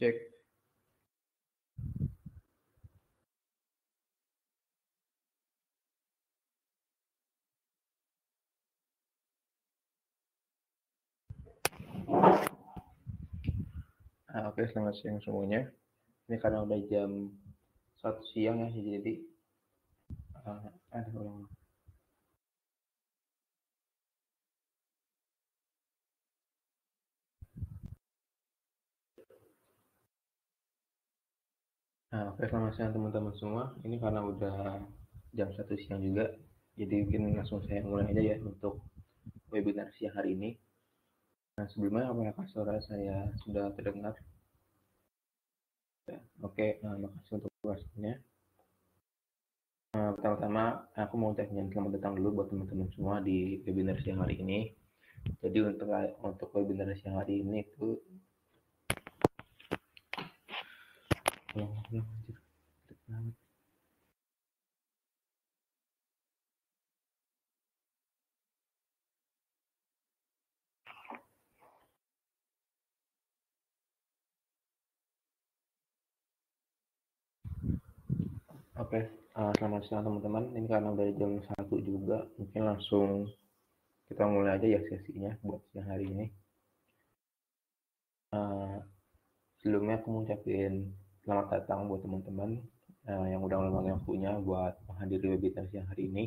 Cek. Oke, selamat siang semuanya. Ini karena udah jam 1 siang ya, jadi ada ulang. Oke, selamat siang teman-teman semua. Ini karena udah jam 1 siang juga, jadi mungkin langsung saya mulai aja ya untuk webinar siang hari ini. Sebelumnya apakah suara saya sudah terdengar? Ya, oke, makasih untuk waktunya. Pertama-tama aku mau ucapin selamat datang dulu buat teman-teman semua di webinar siang hari ini. Jadi untuk webinar siang hari ini itu Oke, selamat siang teman-teman. Ini karena udah jam 1 juga, mungkin langsung kita mulai aja ya sesinya buat siang hari ini. Sebelumnya aku mau ucapin selamat datang buat teman-teman yang udah meluangkan waktunya buat menghadiri webinar siang hari ini.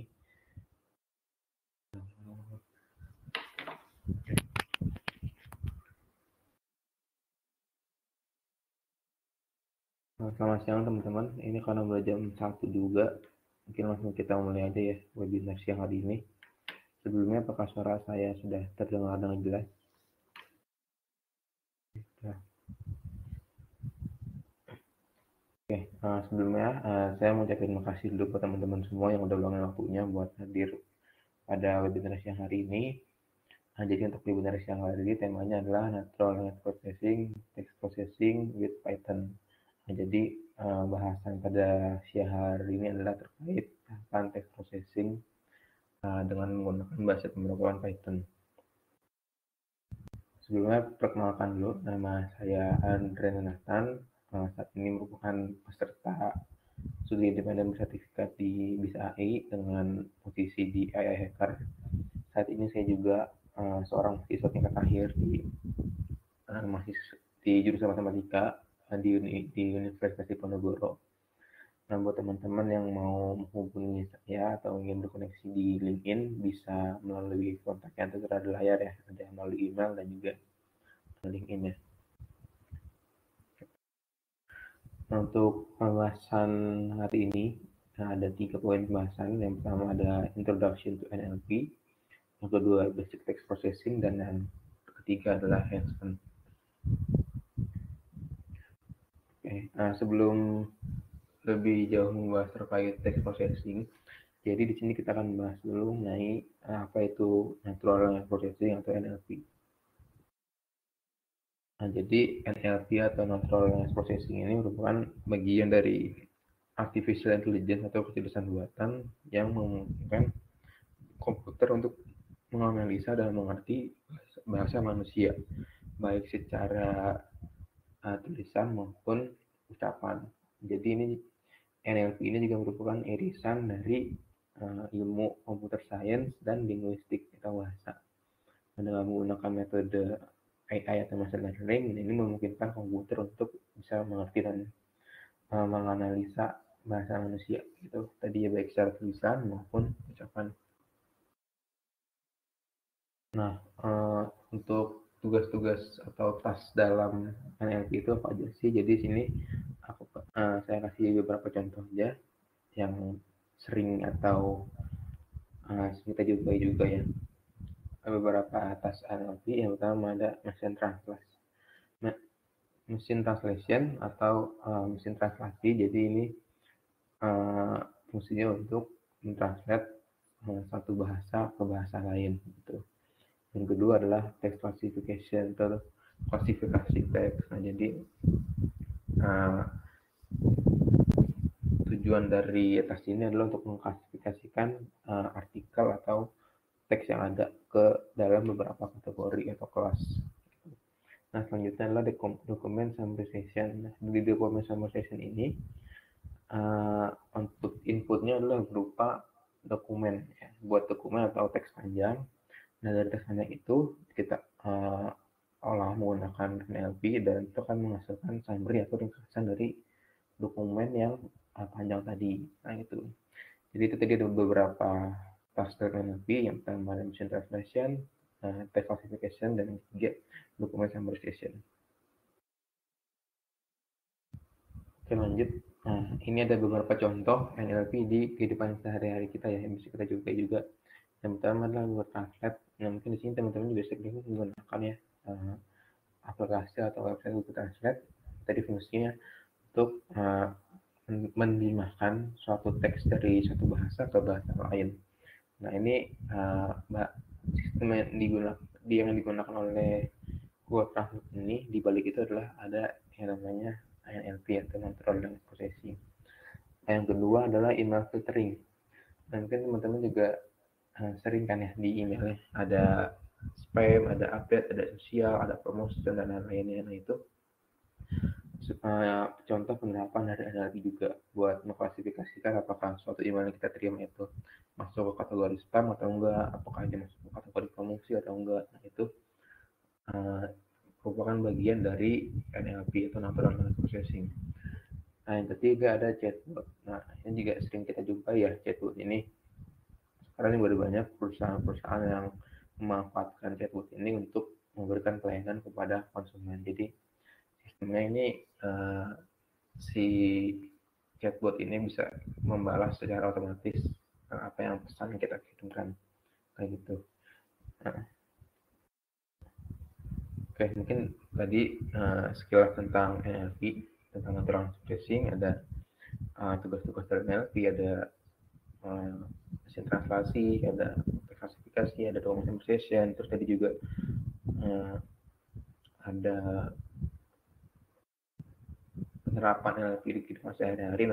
Selamat siang teman-teman. Ini karena udah jam 1 juga, mungkin langsung kita mulai aja ya webinar siang hari ini. Sebelumnya apakah suara saya sudah terdengar dengan jelas? Nah. Oke, sebelumnya saya mau ucapin makasih dulu buat teman-teman semua yang udah luangkan waktunya buat hadir pada webinar siang hari ini. Jadi untuk webinar siang hari ini temanya adalah Natural Language Processing, Text Processing with Python. Jadi bahasan pada siang hari ini adalah terkait tahapan text processing dengan menggunakan bahasa pemrograman Python. Sebelumnya perkenalkan dulu, nama saya Andre Nathan. Saat ini merupakan peserta studi independen bersertifikat di BIS AI dengan posisi di AI Hacker. Saat ini saya juga seorang mahasiswa tingkat akhir di jurusan matematika di Universitas Diponegoro. Nah, buat teman-teman yang mau menghubungi saya atau ingin berkoneksi di LinkedIn, bisa melalui kontak yang tertera di layar ya, ada melalui email dan juga LinkedIn ya. Nah, untuk pembahasan hari ini ada 3 poin pembahasan. Yang pertama ada Introduction to NLP, yang kedua Basic Text Processing, dan yang ketiga adalah Hands-on. Oke, sebelum lebih jauh membahas terkait text processing, jadi di sini kita akan bahas dulu mengenai apa itu Natural Language Processing atau NLP. Nah, jadi NLP atau Natural Language Processing ini merupakan bagian dari Artificial Intelligence atau kecerdasan buatan yang memungkinkan komputer untuk menganalisa dan mengerti bahasa manusia, baik secara tulisan maupun ucapan. Jadi ini NLP ini juga merupakan irisan dari ilmu computer science dan linguistik atau bahasa. Dengan menggunakan metode AI atau machine learning, ini memungkinkan komputer untuk bisa mengerti dan menganalisa bahasa manusia itu tadi ya, baik secara tulisan maupun ucapan. Nah, untuk tugas-tugas atau task dalam NLP itu apa aja sih? Jadi sini saya kasih beberapa contoh aja yang sering atau kita jumpai juga ya. Beberapa task NLP. Yang pertama ada machine translation. Machine translation atau mesin translasi. Jadi ini fungsinya untuk mentranslate satu bahasa ke bahasa lain gitu. Yang kedua adalah text classification atau klasifikasi teks. Nah, jadi tujuan dari teks ini adalah untuk mengklasifikasikan artikel atau teks yang ada ke dalam beberapa kategori atau kelas. Nah, selanjutnya adalah dokumen summarization. Nah, di dokumen summarization ini untuk inputnya adalah berupa dokumen, ya. Buat dokumen atau teks panjang. Nah, dari teks panjang itu kita olah menggunakan NLP dan itu akan menghasilkan summary atau ringkasan dari dokumen yang panjang tadi. Nah, itu. Jadi itu tadi ada beberapa task dari NLP. Yang pertama ada machine translation, text classification, dan yang ketiga dokumen summarization. Oke, lanjut. Nah, ini ada beberapa contoh NLP di kehidupan sehari-hari kita ya, yang bisa kita coba juga. Yang pertama adalah Google Translate. Nah, mungkin di sini teman-teman juga sering menggunakan ya aplikasi atau website Google Translate. Tadi fungsinya untuk menerjemahkan suatu teks dari satu bahasa ke bahasa lain. Nah, ini sistem yang digunakan oleh Google Translate ini, di balik itu adalah ada yang namanya NLP atau Natural Language Processing. Yang kedua adalah email filtering. Nah, mungkin teman-teman juga sering kan ya di emailnya ada spam, ada update, ada sosial, ada promotion, dan lain-lainnya. Nah, itu contoh penerapan dari NLP juga buat mengklasifikasikan apakah suatu email yang kita terima itu masuk ke kategori spam atau enggak, apakah dia masuk ke kategori promosi atau enggak. Nah, itu merupakan bagian dari NLP atau Natural Language Processing. Nah, yang ketiga ada chatbot. Nah, ini juga sering kita jumpai ya chatbot ini. Sekarang ini baru banyak perusahaan-perusahaan yang memanfaatkan chatbot ini untuk memberikan pelayanan kepada konsumen. Jadi sistemnya ini si chatbot ini bisa membalas secara otomatis apa yang pesan yang kita kirimkan, kayak gitu. Nah, oke, mungkin tadi sekilas tentang NLP, tentang natural language processing. Ada tugas-tugas dari NLP, ada mesin translasi, ada klasifikasi, ada dokumen summarization, terus tadi juga ada penerapan NLP di kehidupan sehari-hari.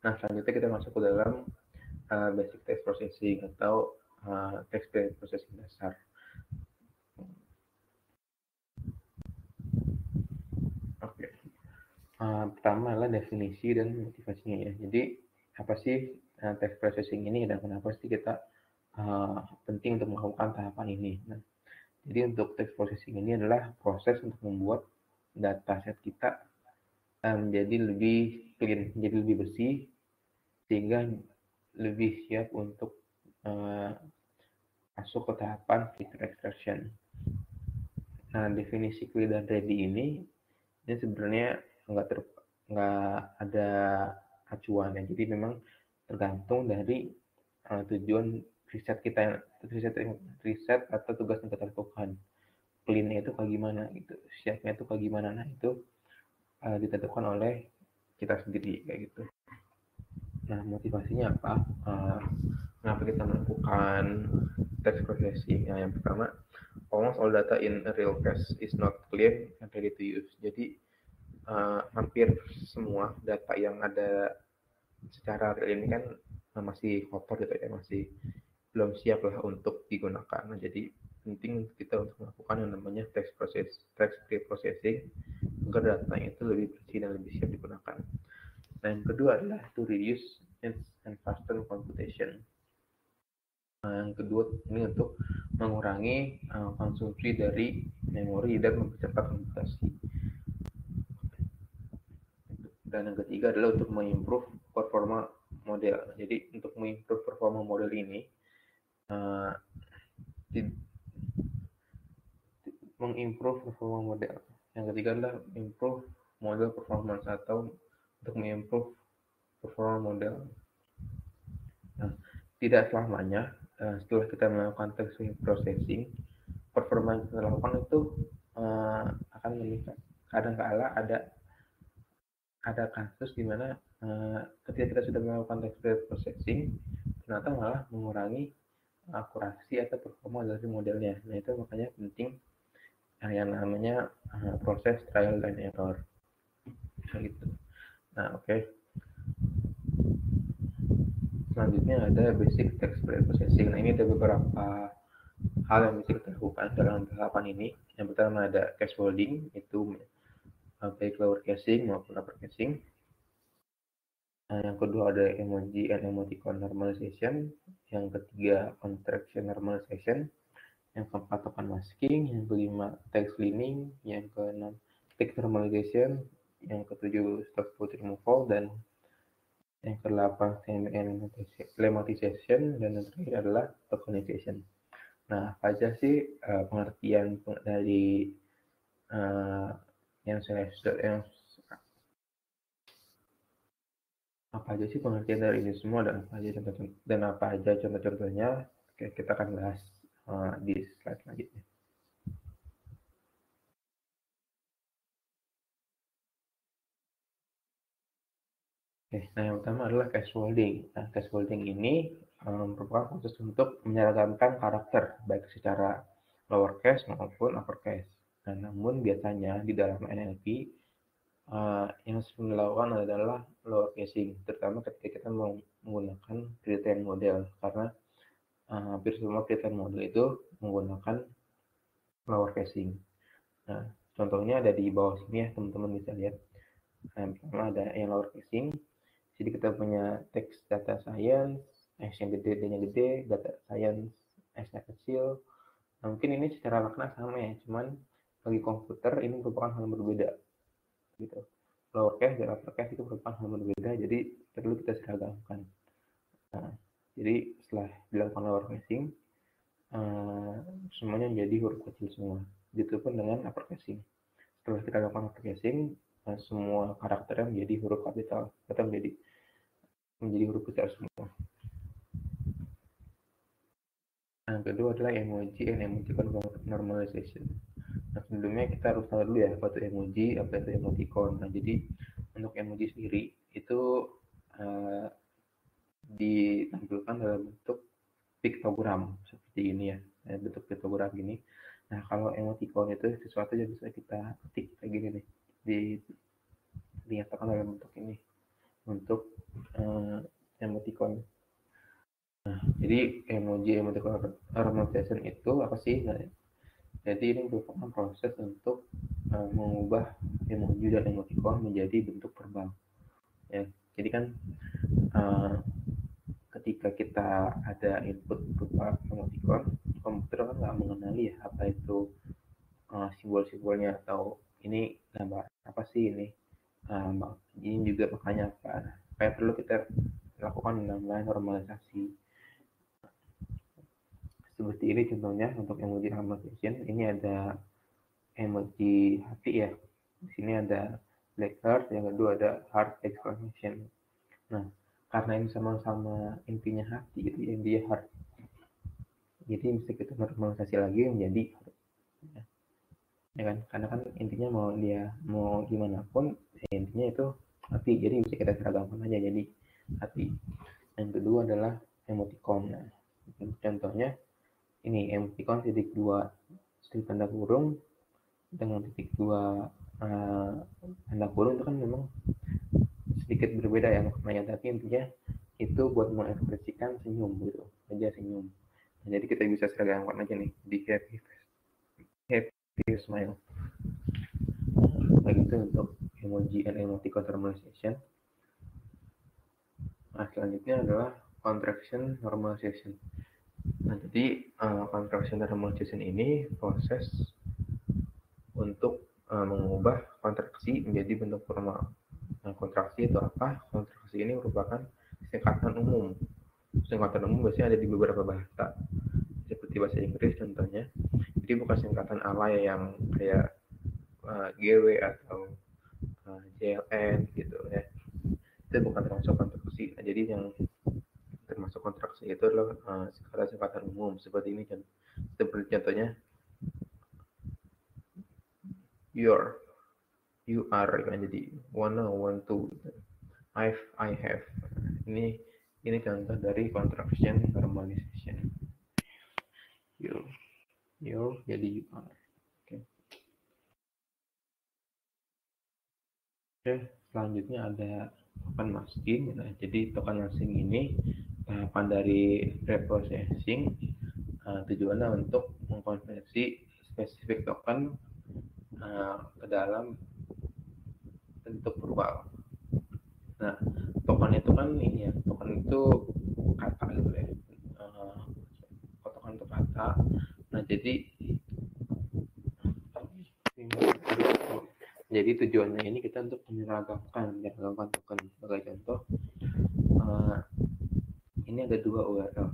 Selanjutnya kita masuk ke dalam basic text processing atau text processing dasar. Oke. Pertama adalah definisi dan motivasinya ya. Jadi apa sih text processing ini dan kenapa sih kita penting untuk melakukan tahapan ini? Nah, jadi untuk text processing ini adalah proses untuk membuat dataset kita menjadi lebih clean, jadi lebih bersih, sehingga lebih siap untuk masuk ke tahapan filter extraction. Nah, definisi clear dan ready ini sebenarnya nggak ada acuannya. Jadi memang tergantung dari tujuan riset atau tugas yang kita lakukan. Clean-nya itu kayak gimana gitu, siapnya itu kayak gimana. Nah, itu ditentukan oleh kita sendiri kayak gitu. Nah, motivasinya apa? Kenapa kita melakukan text processing? Nah, yang pertama, almost all data in a real cache is not clean and ready to use. Jadi hampir semua data yang ada secara real ini kan masih kotor gitu ya, masih belum siap lah untuk digunakan. Nah, jadi penting kita untuk melakukan yang namanya text pre-processing agar datanya itu lebih bersih dan lebih siap digunakan. Nah, yang kedua adalah to reduce and faster computation. Yang kedua ini untuk mengurangi konsumsi dari memori dan mempercepat komputasi. Dan yang ketiga adalah untuk mengimprove performa model. Jadi untuk mengimprove performa model ini mengimprove performa model. Yang ketiga adalah improve model performance atau untuk mengimprove performa model. Nah, tidak selamanya setelah kita melakukan text processing, performa yang kita lakukan itu akan meningkat. Kadang-kala ada kasus di mana ketika kita sudah melakukan text processing, ternyata malah mengurangi akurasi atau performa dari modelnya. Nah, itu makanya penting yang namanya proses trial and error. Gitu. Nah, oke. Selanjutnya ada basic text processing. Nah, ini ada beberapa hal yang bisa kita lakukan dalam tahapan ini. Yang pertama ada scaffolding, itu baik lower casing maupun upper casing. Yang kedua ada emoji and emoticon normalization. Yang ketiga contraction normalization. Yang keempat token masking. Yang kelima text cleaning. Yang keenam text normalization. Yang ketujuh stock food removal. Dan yang kedelapan lemmatization. Dan yang terakhir adalah tokenization. Nah, apa aja sih pengertian dari yang apa aja sih pengertian dari ini semua dan apa aja contoh-contohnya? Oke, kita akan bahas di slide selanjutnya. Oke, nah yang pertama adalah scaffolding. Nah, scaffolding ini merupakan proses untuk menyeragamkan karakter baik secara lowercase maupun uppercase. Nah, namun biasanya di dalam NLP yang sering dilakukan adalah lower casing, terutama ketika kita mau menggunakan pre-trained model, karena hampir semua pre-trained model itu menggunakan lower casing. Nah, contohnya ada di bawah sini ya, teman-teman bisa lihat. Yang pertama ada yang lower casing, jadi kita punya text data science, S yang gede, D-nya gede, data science, S-nya kecil. Nah, mungkin ini secara makna sama ya, cuman bagi komputer ini merupakan hal berbeda gitu. Lowercase dan uppercase itu merupakan hal berbeda, jadi perlu kita seragamkan. Nah, jadi setelah dilakukan lower casing, semuanya menjadi huruf kecil semua. Begitu pun dengan upper casing. Setelah kita lakukan upper casing, semua karakternya menjadi huruf kapital atau menjadi huruf besar semua. Yang kedua adalah emoji and emoticon normalization. Nah, sebelumnya kita harus tahu dulu ya apa itu emoji, apa itu emoticon. Nah, jadi untuk emoji sendiri itu ditampilkan dalam bentuk piktogram seperti ini ya, bentuk piktogram gini. Nah, kalau emoticon itu sesuatu yang bisa kita ketik kayak gini nih, dinyatakan dalam bentuk ini, untuk emoticon. Nah, jadi emoji emoticon normalization itu apa sih? Nah, jadi ini merupakan proses untuk mengubah emoji dan emoticon menjadi bentuk verbal. Ya, jadi kan ketika kita ada input berupa emoticon, komputer kan nggak mengenali ya apa itu simbol-simbolnya atau ini gambar apa sih ini, ini juga makanya apa. Kayak perlu kita lakukan namanya normalisasi. Seperti ini contohnya untuk emoji normalization. Ini ada emoji hati ya. Di sini ada black heart, yang kedua ada heart exclamation. Nah, karena ini sama-sama intinya hati gitu ya, dia heart. Jadi bisa kita normalisasi lagi menjadi ya kan, karena kan intinya mau gimana pun ya intinya itu hati, jadi bisa kita seragamkan aja jadi hati. Yang kedua adalah emoticon. Nah, contohnya ini emoticon titik dua tanda kurung dengan titik dua tanda kurung itu kan memang sedikit berbeda ya maknanya, tapi intinya itu buat mengekspresikan senyum gitu aja, senyum. Nah, jadi kita bisa seragamkan aja nih di happy smile. Baik, itu untuk emoji and emoticon normalization. Nah, selanjutnya adalah contraction normalization. Nah, jadi contraction normalization ini proses untuk mengubah kontraksi menjadi bentuk formal. Nah, kontraksi itu apa? Kontraksi ini merupakan singkatan umum. Singkatan umum biasanya ada di beberapa bahasa, seperti bahasa Inggris contohnya. Jadi bukan singkatan alay yang kayak GW atau JLN gitu ya. Itu bukan termasuk kontraksi. Nah, jadi yang termasuk kontraksi itu adalah singkatan umum seperti ini kan. Seperti contohnya you are kan, jadi wanna, want to, I have. Ini contoh dari contraction normalization. You jadi you are. Oke, selanjutnya ada token masking. Nah, jadi token masking ini tahapan dari reprocessing tujuannya untuk mengkonversi spesifik token ke dalam bentuk verbal. Nah, token itu kan ini ya, token itu kata gitu ya. Token itu kata. Nah, jadi tujuannya ini kita untuk menyeragamkan token. Sebagai contoh, ini ada 2 URL,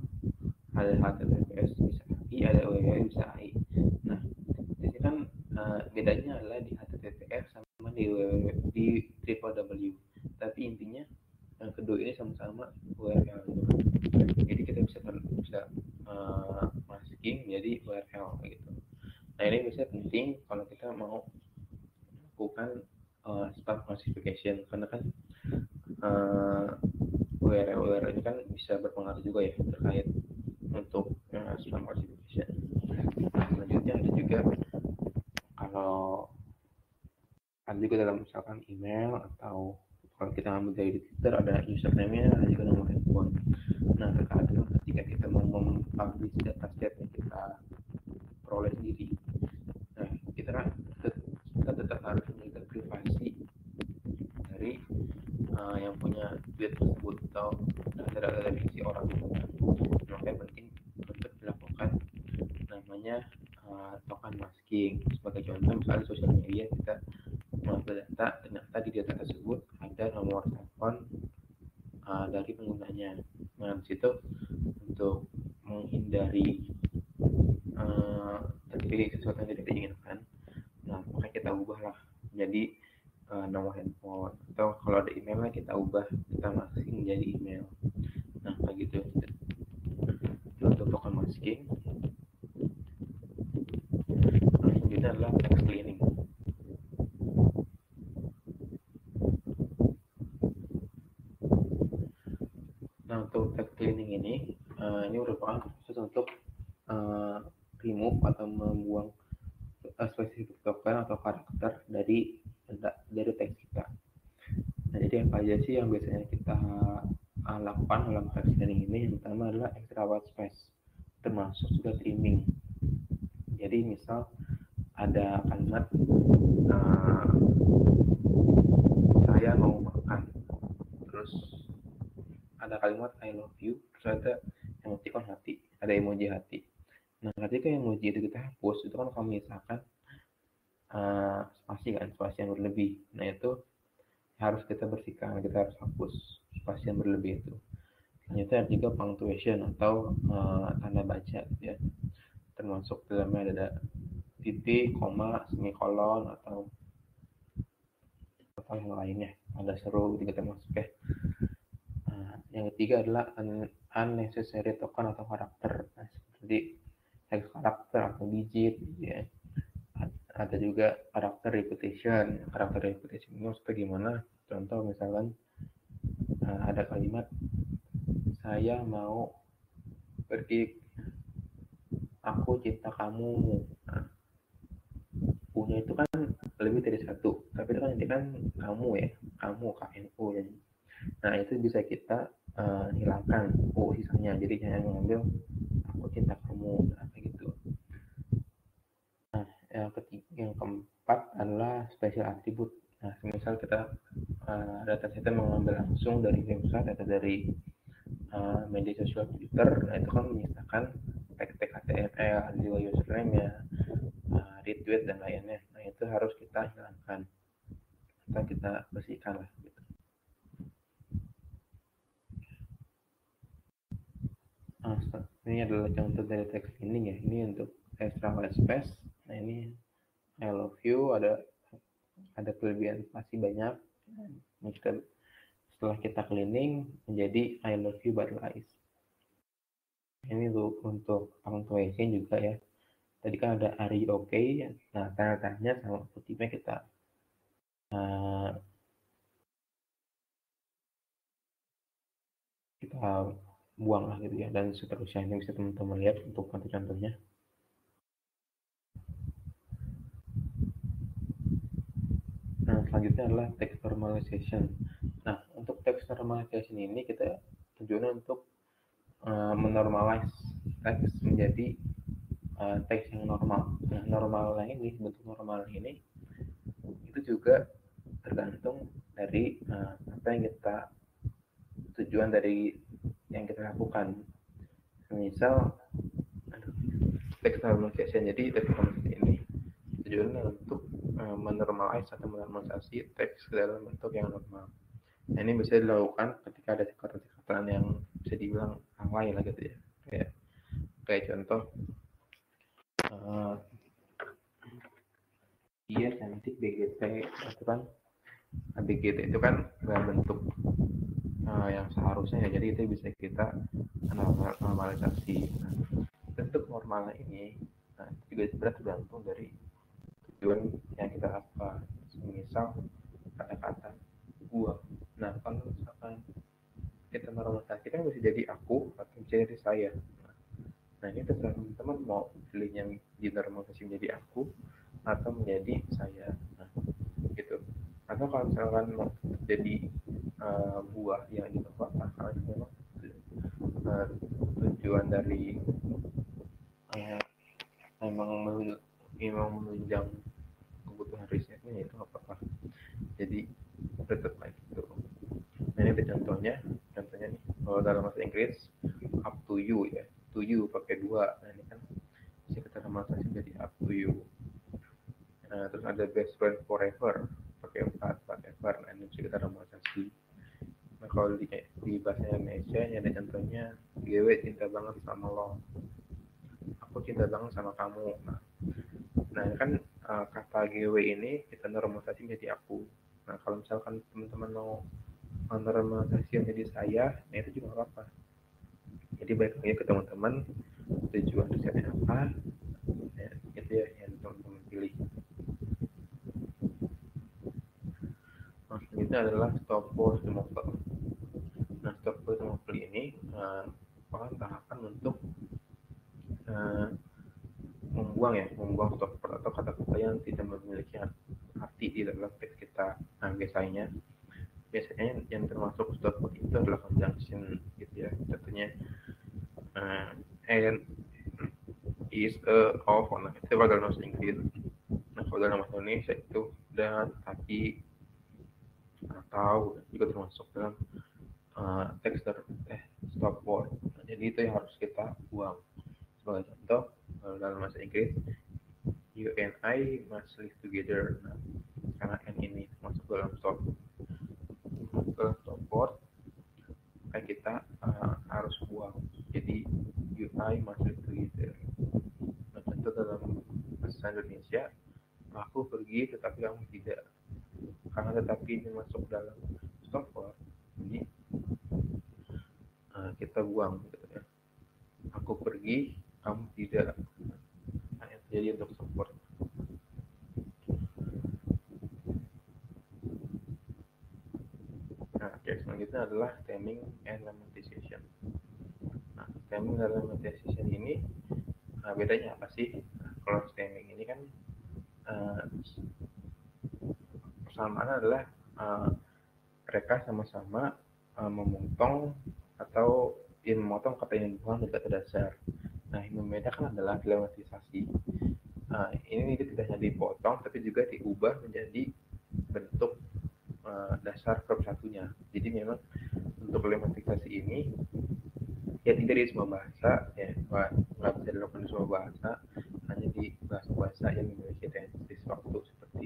ada HTTPS bisa AI, ada www bisa AI. Nah, di sini kan bedanya adalah di HTTPS sama di www. Tapi intinya kedua ini sama-sama URL. Jadi kita bisa masking jadi URL gitu. Nah, ini biasanya penting kalau kita mau melakukan spam classification, karena kan URL ini kan bisa berpengaruh juga ya terkait untuk spam classification. Selanjutnya ada juga kalau ada juga dalam misalkan email, atau kalau kita ambil dari Twitter ada username-nya, ada juga nomor handphone. Nah, terkadang ketika kita mau mempublish data set yang kita peroleh sendiri, nah kita tetap harus menjaga privasi dari yang punya tweet tersebut atau data-data definisi orang itu kan. Makanya penting untuk dilakukan namanya token masking. Sebagai contoh, misalnya sosial media kita mengambil data, ternyata di data tersebut ada nomor telepon dari penggunanya. Nah, di situ untuk menghindari terjadi sesuatu yang tidak diinginkan, nah makanya kita ubahlah jadi nomor handphone, atau kalau ada emailnya kita ubah, kita masking jadi email. Nah, kayak gitu. Untuk token masking, selanjutnya adalah text cleaning. Nah, untuk text cleaning ini merupakan proses untuk remove atau membuang spesifik token atau karakter dari teks kita. Nah, jadi apa aja sih yang biasanya kita lakukan dalam text cleaning ini? Yang pertama adalah extra white space, termasuk juga trimming. Jadi misal ada kalimat saya mau makan, terus ada kalimat I love you, terus ada emoticon hati, ada emoji hati. Nah, ketika emoji itu kita hapus, itu kan kalau misalkan spasi yang berlebih. Nah, itu harus kita bersihkan, kita harus hapus spasi yang berlebih itu. Selanjutnya ada juga punctuation atau tanda baca ya. Termasuk dalamnya ada titik, koma, semikolon, atau yang lainnya. Ada seru juga termasuk ya. Yang ketiga adalah unnecessary token atau karakter. Nah, seperti hex karakter atau digit ya. Ada juga karakter repetition. Karakter repetition ini maksudnya gimana? Contoh misalkan ada kalimat saya mau pergi, aku cinta kamu. Nah, punya itu kan lebih dari satu, tapi itu kan kamu ya, kamu KNU ya. Nah, itu bisa kita hilangkan sisanya, jadi hanya mengambil aku cinta kamu, nah, kayak gitu. Nah, yang keempat adalah special attribute. Nah, misal kita datasetnya mengambil langsung dari website atau dari media sosial Twitter, nah itu kan menyisakan tag-tag HTML, ada juga username-nya, retweet dan lainnya. Nah, itu harus kita hilangkan atau kita bersihkan lah gitu. Ini adalah contoh dari text cleaning ya. Ini untuk extra white space. Nah, ini I love you, ada kelebihan pasti banyak. Setelah kita cleaning menjadi I love you but lies. Ini untuk punctuation juga ya. Tadi kan ada are you okay? Nah, tanya sama kutipnya kita buang lah gitu ya, dan seterusnya. Ini bisa teman-teman lihat untuk contoh-contohnya. Nah, selanjutnya adalah text normalization. Nah, untuk text normalization ini kita tujuannya untuk menormalize teks menjadi teks yang normal. Nah, normalnya ini, bentuk normal ini itu juga tergantung dari apa yang kita tujuan dari yang kita lakukan. Misal teks normalization, jadi teks normalisasi ini tujuannya untuk menormalize atau menormalisasi teks ke dalam bentuk yang normal. Nah, ini bisa dilakukan ketika ada cekatan yang bisa dibilang alay lah gitu ya. Kayak contoh, dia cantik BGT itu kan, BGT itu kan dalam bentuk yang seharusnya ya, jadi itu bisa kita normalisasi. Nah, bentuk normalnya ini juga sebenarnya tergantung dari tujuan yang kita apa. Misal kata-kata gua, nah kalau misalkan kita normalisasi kan bisa jadi aku atau bisa jadi saya. Nah ini terserah teman-teman mau pilih yang dinormalisasi menjadi aku atau menjadi saya. Nah gitu. Atau kalau misalkan mau jadi buah yang apa, karena memang tujuan dari memang menunjang kebutuhan risetnya, itu apa-apa. Jadi tetap kayak gitu. Nah ini ada contohnya nih, kalau dalam bahasa Inggris up to you ya, to you pakai 2. Nah ini kan bisa kita normalisasi jadi up to you. Nah, terus ada best friend forever pakai 4 ever. Nah ini bisa kita normalisasi. Nah kalau di bahasa Indonesia ini ada contohnya, gue cinta banget sama lo, aku cinta banget sama kamu. Nah kan kata gue ini kita normalisasi menjadi aku. Nah kalau misalkan teman-teman mau normalisasi menjadi saya, nah itu juga apa-apa. Jadi balik lagi ke teman-teman, tujuan risetnya apa, ya, itu ya yang teman-teman pilih. Nah selanjutnya adalah stop force removal. Nah stop force removal ini merupakan tahapan untuk membuang stopword atau kata-kata yang tidak memiliki arti di dalam teks kita. Nah biasanya yang termasuk stopword itu adalah conjunction gitu ya. Contohnya and, is, of. Nah itu kalau dalam bahasa Inggris. Nah kalau dalam bahasa Indonesia itu dan, tapi, atau juga termasuk dalam teks stopword. Nah, jadi itu yang harus kita buang. Sebagai contoh, dalam bahasa Inggris, you and I must live together. Nah, karena N ini masuk dalam stopword, maka kita harus buang. Jadi you I must live together. Nah, contoh dalam bahasa Indonesia, aku pergi tetapi kamu tidak. Karena tetapi ini masuk dalam stopword, jadi kita buang gitu ya. Aku pergi, kamu tidak. Nah, itu jadi untuk stopword. Nah, selanjutnya adalah stemming and lemmatization. Nah, stemming dan lemmatization ini bedanya apa sih? Nah, kalau stemming ini kan persamaan adalah mereka sama-sama memotong atau memotong kata yang dibuang dari kata dasar. Nah, yang membedakan adalah lemmatisasi. Ini tidak hanya dipotong, tapi juga diubah menjadi bentuk dasar verb satunya. Jadi memang untuk lemmatisasi ini ya tidak di semua bahasa, ya nggak bisa dilakukan di semua bahasa, hanya di bahasa-bahasa yang memiliki tenses waktu seperti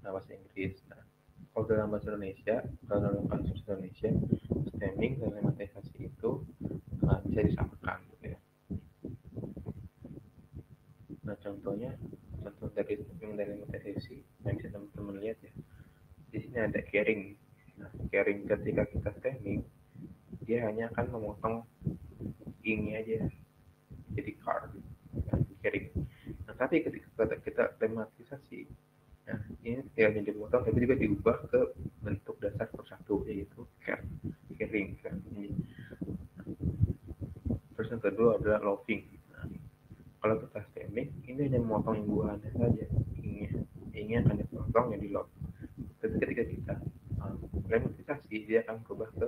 bahasa Inggris. Nah, kalau dalam bahasa Indonesia, kalau dalam kasus Indonesia, stemming dan lemmatisasi itu bisa disamakan gitu ya. Nah contoh dari stemming dan lemmatisasi yang bisa teman-teman lihat ya, di sini ada caring. Nah caring ketika kita stemming, dia hanya akan memotong ing-nya aja jadi car, caring. Nah tapi ketika kita lemmatisasi, nah ini tidak hanya dipotong tapi juga diubah ke bentuk dasar persatu, yaitu caring. Terus yang kedua adalah loving. Nah, kalau kita stemming, ini hanya memotong yang buahannya saja, ingnya akan dipotong yang di love. Tapi ketika kita lemmatisasi, dia akan berubah ke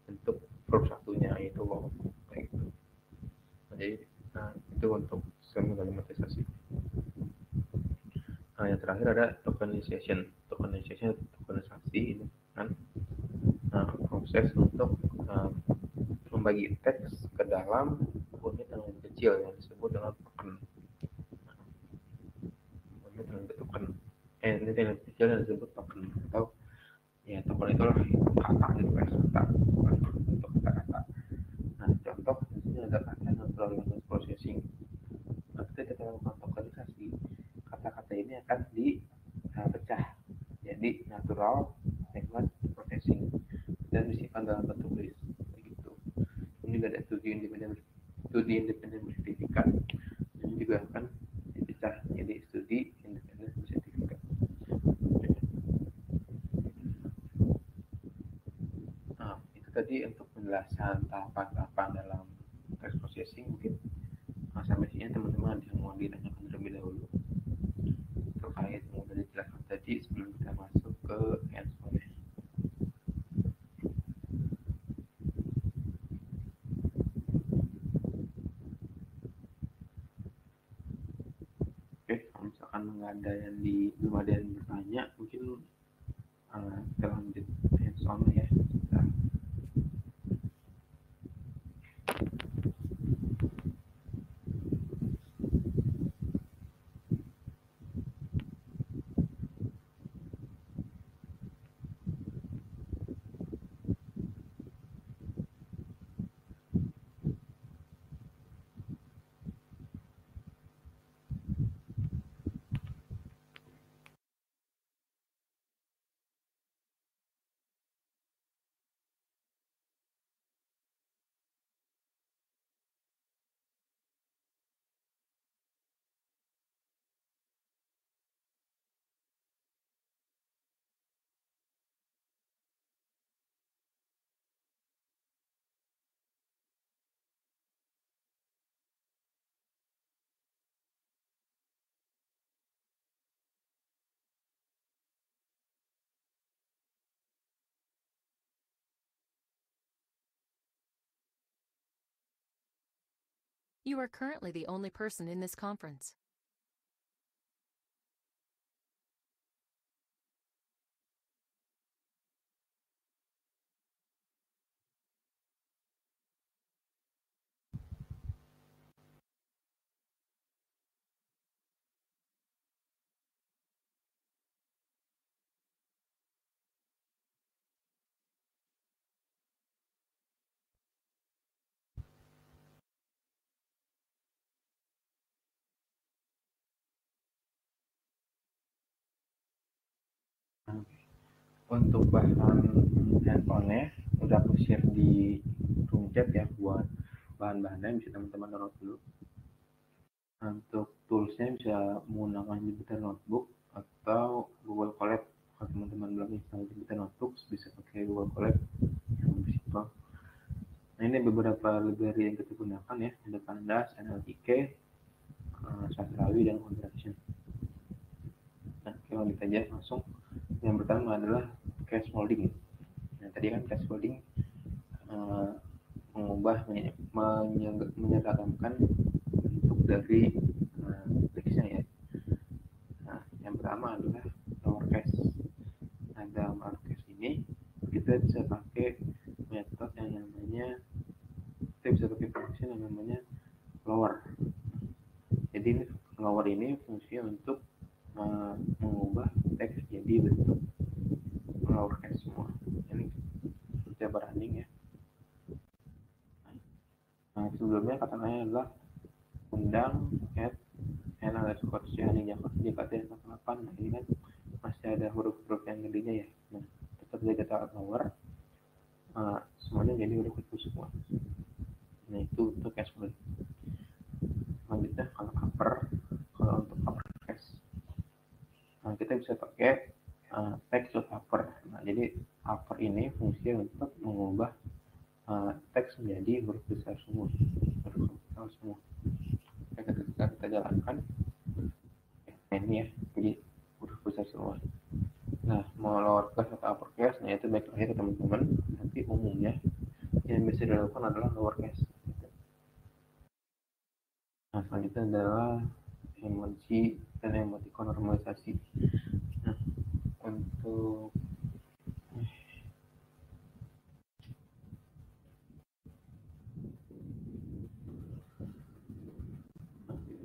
bentuk verb satunya, yaitu love, kayak gitu. Nah, jadi itu untuk stemming dan terakhir ada tokenisasi ini kan. Proses untuk membagi teks ke dalam unit yang lebih kecil yang disebut dengan token. Unit yang lebih token. Unit yang lebih kecil yang disebut token atau ya token itulah kata gitu kan, kata untuk kata-kata. Nah, contoh di sini ada kata natural language processing. Ketika kita lakukan tokenisasi, kata-kata ini akan dipecah jadi natural language processing dan disimpan dalam bentuk list begitu. Ini juga ada studi independen bersertifikat. Ini juga akan dipecah jadi studi independen bersertifikat. Nah, itu tadi untuk penjelasan tahapan-tahapan dalam text processing. Mungkin sampai sini teman-teman ada yang mau ditanyakan terlebih dahulu terkait yang sudah dijelaskan tadi sebelum kita masuk ke hands-on. Oke, kalau misalkan belum ada yang bertanya, mungkin kita lanjut hands-on ya. You are currently the only person in this conference. Untuk bahan handphone-nya udah aku share di room chat ya, buat bahan-bahannya bisa teman-teman download dulu. Untuk toolsnya bisa menggunakan Jupyter Notebook atau Google Colab. Kalau teman-teman belum install Jupyter Notebook bisa pakai Google Colab yang lebih simpel. Nah, ini beberapa library yang kita gunakan ya, ada Pandas, NLTK, Sastrawi, dan Contraction. Nah, kalau kita aja langsung, yang pertama adalah scaffolding. Nah, tadi kan scaffolding mengubah menyeragamkan bentuk dari teksnya ya. Nah, yang pertama adalah lowercase. Nah, dalam lowercase ini kita bisa pakai metode yang namanya function yang namanya lower. Jadi lower ini fungsi untuk mengubah teks jadi bentuk lowercase semua. Ini coba running ya. Nah, sebelumnya katanya adalah undang @n_c_JKT48. Nah, ini kan masih ada huruf-huruf yang gedenya ya. Nah, tetap jaga taruh lower, semuanya jadi huruf kecil semua. Nah, itu untuk scaffolding. Selanjutnya kalau untuk uppercase, nah kita bisa pakai text to upper. Nah, jadi upper ini fungsi untuk mengubah teks menjadi huruf besar semua. Kita jalankan. Nah, ini ya, jadi huruf besar semua. Nah, mau lowercase atau uppercase, nah itu baik lagi ke teman-teman. Nanti umumnya yang bisa dilakukan adalah lowercase. Nah, selanjutnya adalah emoji dan emoticon normalisasi. untuk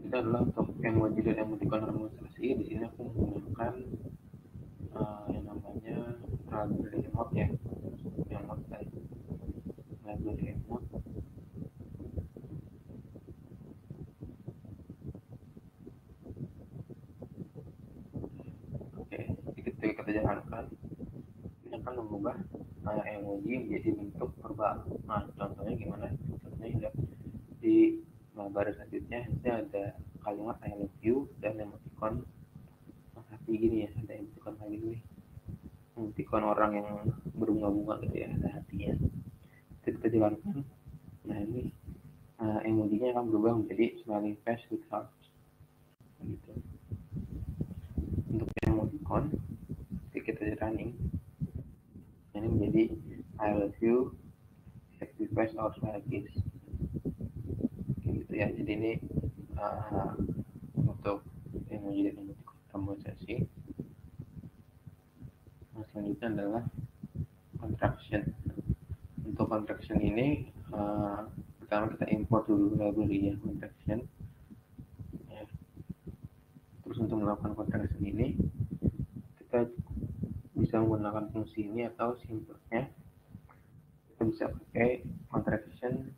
itu adalah untuk emoji dan emoticon demonstrasi. Di sini aku menggunakan yang namanya library emote ya, emote dan library emote. Oke, ketika kita jalankan, ini akan mengubah emoji menjadi bentuk verbal. Nah, contohnya gimana? Contohnya di baris selanjutnya ini ada kalimat I love you dan emoticon hati gini ya, ada emoticon lagi nih, emoticon orang yang berbunga-bunga gitu ya, ada hatinya. Kita jalankan, nah ini emojinya akan berubah menjadi smiling face with hearts gitu. Untuk emoticon ketika kita running, ini menjadi I love you happy face or smile kiss gitu ya. Jadi ini untuk emoji dan emoticon demonstrasi. Nah, selanjutnya adalah contraction. Untuk contraction ini pertama kita import dulu library-nya contraction ya. Terus untuk melakukan contraction ini kita bisa menggunakan fungsi ini, atau simpelnya kita bisa pakai contraction